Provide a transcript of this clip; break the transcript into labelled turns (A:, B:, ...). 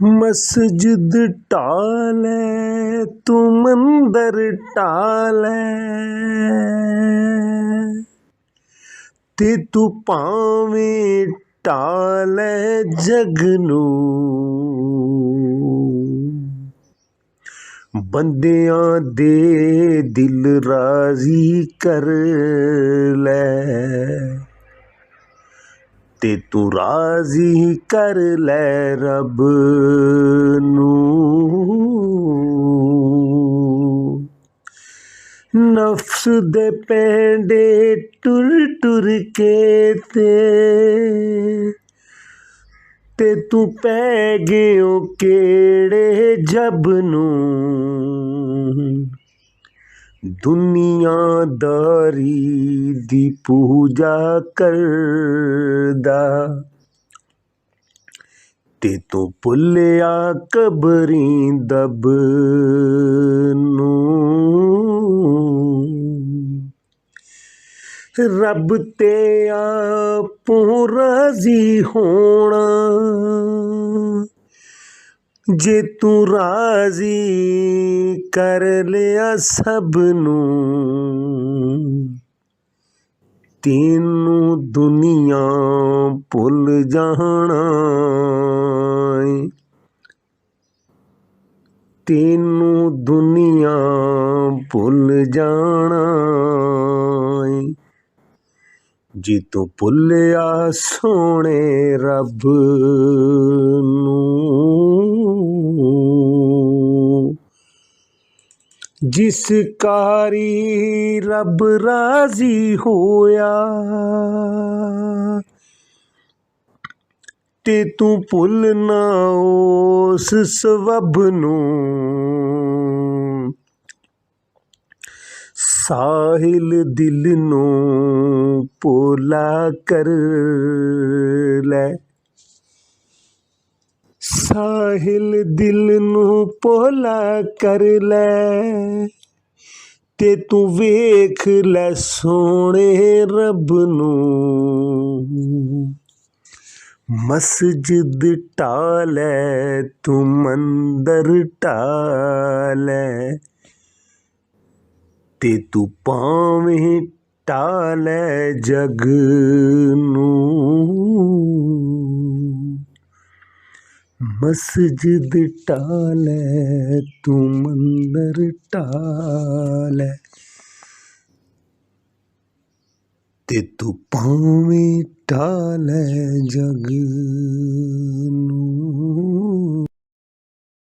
A: मस्जिद टाले तू मंदर टाले ते तू पावें टाले जग नू बंदियां दे दिल राजी कर लै ते तू राजी कर लै रब नू। नफ्स दे पेंडे टुर टुर के ते तू पै गयो केड़े जब नू दुनियादारी दी पूजा करदा ते तू भुल्लिया कबरीं दब नू। रब ते आपूं राजी होना जे तू राजी कर लिया सब नू तेनू दुनिया भुल जाना तेनू दुनिया भुल जाना जे तू भुलिया सोने रब नू। जिस कारी रब राजी होया ते तू भुलना उस सबब नू। साहिल दिल नू पोला कर लै साहिल दिल नू पोला कर लै ते तू वेख लै सोने रब नू। मस्जिद टाले तू मंदर टाले ते तू पावें टाले जग नू। मस्जिद टाले तू मंदर टाले ते तू पावें टाले जग नू।